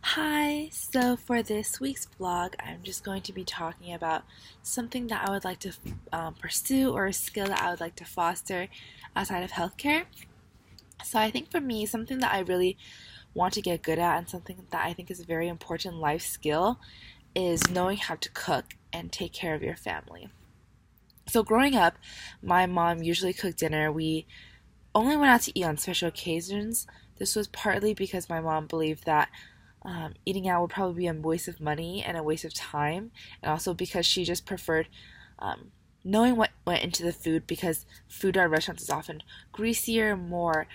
Hi, so for this week's vlog, I'm just going to be talking about something that I would like to pursue or a skill that I would like to foster outside of healthcare. So I think for me, something that I really want to get good at and something that I think is a very important life skill is knowing how to cook and take care of your family. So growing up, my mom usually cooked dinner. We only went out to eat on special occasions. This was partly because my mom believed that eating out would probably be a waste of money and a waste of time, and also because she just preferred um, knowing what went into the food because food at restaurants is often greasier, more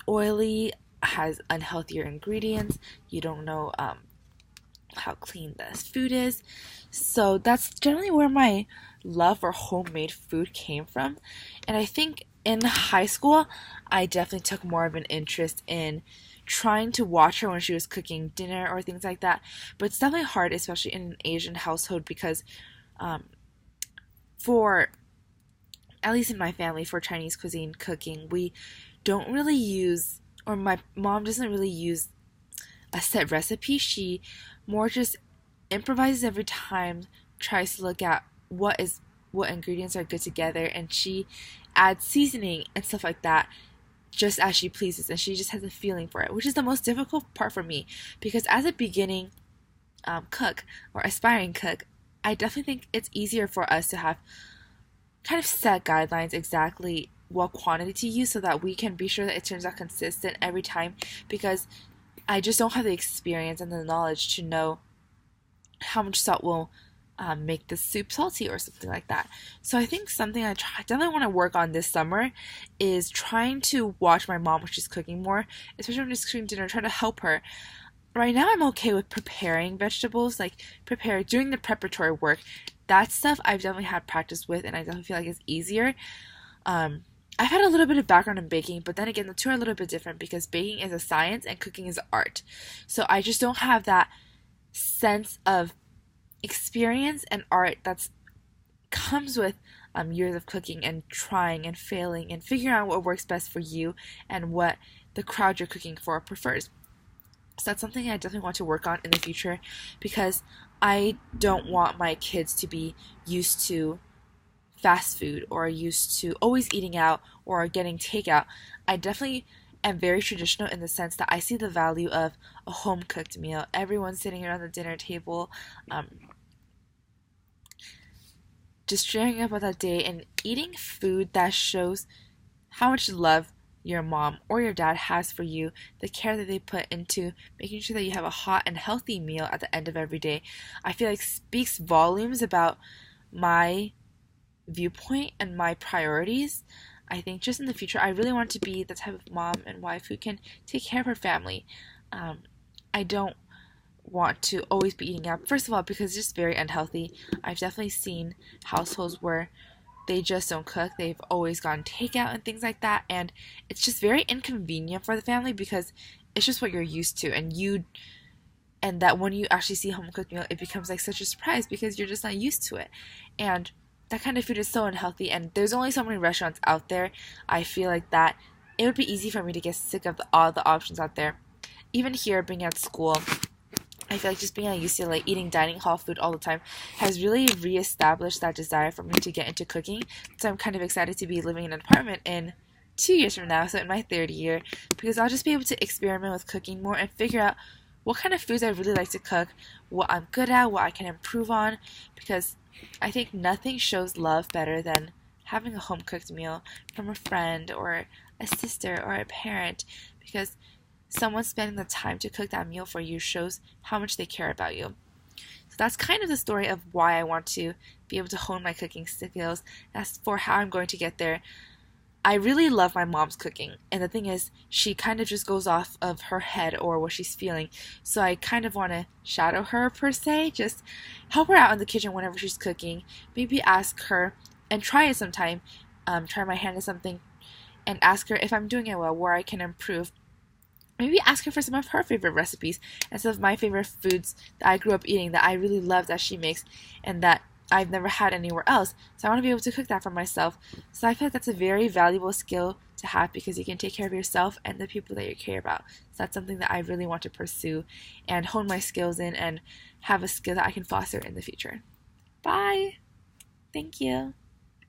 oily, has unhealthier ingredients. You don't know how clean the food is. So that's generally where my love for homemade food came from. And I think in high school, I definitely took more of an interest in trying to watch her when she was cooking dinner or things like that. But it's definitely hard, especially in an Asian household, because um, for at least in my family, for Chinese cuisine cooking, we don't really use, or my mom doesn't really use a set recipe. She more just improvises every time, tries to look at what ingredients are good together, and she adds seasoning and stuff like that just as she pleases, and she just has a feeling for it, which is the most difficult part for me because as a beginning cook or aspiring cook, I definitely think it's easier for us to have kind of set guidelines exactly what quantity to use so that we can be sure that it turns out consistent every time because I just don't have the experience and the knowledge to know how much salt will make the soup salty or something like that. So I think something definitely want to work on this summer is trying to watch my mom when she's cooking more, especially when she's cooking dinner, try to help her. Right now I'm okay with preparing vegetables, like doing the preparatory work. That stuff I've definitely had practice with and I definitely feel like it's easier. Um, I've had a little bit of background in baking, but then again, the two are a little bit different because baking is a science and cooking is art. So I just don't have that sense of experience and art that's comes with years of cooking and trying and failing and figuring out what works best for you and what the crowd you're cooking for prefers. So that's something I definitely want to work on in the future because I don't want my kids to be used to fast food or used to always eating out or getting takeout. I definitely am very traditional in the sense that I see the value of a home cooked meal. Everyone sitting around the dinner table, um, just sharing about that day and eating food that shows how much love your mom or your dad has for you, the care that they put into making sure that you have a hot and healthy meal at the end of every day, I feel like speaks volumes about my viewpoint and my priorities. I think just in the future, I really want to be the type of mom and wife who can take care of her family. Um, I don't want to always be eating out. First of all, because it's just very unhealthy. I've definitely seen households where they just don't cook. They've always gone takeout and things like that, and it's just very inconvenient for the family because it's just what you're used to, and that when you actually see home cooked meal, it becomes like such a surprise because you're just not used to it, and that kind of food is so unhealthy. And there's only so many restaurants out there. I feel like that it would be easy for me to get sick of all the options out there. Even here, being at school, I feel like just being at UCLA, eating dining hall food all the time has really reestablished that desire for me to get into cooking. So I'm kind of excited to be living in an apartment in 2 years from now, so in my third year, because I'll just be able to experiment with cooking more and figure out what kind of foods I really like to cook, what I'm good at, what I can improve on, because I think nothing shows love better than having a home cooked meal from a friend or a sister or a parent, because someone spending the time to cook that meal for you shows how much they care about you. So that's kind of the story of why I want to be able to hone my cooking skills. As for how I'm going to get there, I really love my mom's cooking. And the thing is, she kind of just goes off of her head or what she's feeling. So I kind of want to shadow her per se, just help her out in the kitchen whenever she's cooking. Maybe ask her and try it sometime. Try my hand at something and ask her if I'm doing it well, where I can improve. Maybe ask her for some of her favorite recipes and some of my favorite foods that I grew up eating that I really love that she makes and that I've never had anywhere else. So I want to be able to cook that for myself. So I feel like that's a very valuable skill to have because you can take care of yourself and the people that you care about. So that's something that I really want to pursue and hone my skills in and have a skill that I can foster in the future. Bye. Thank you.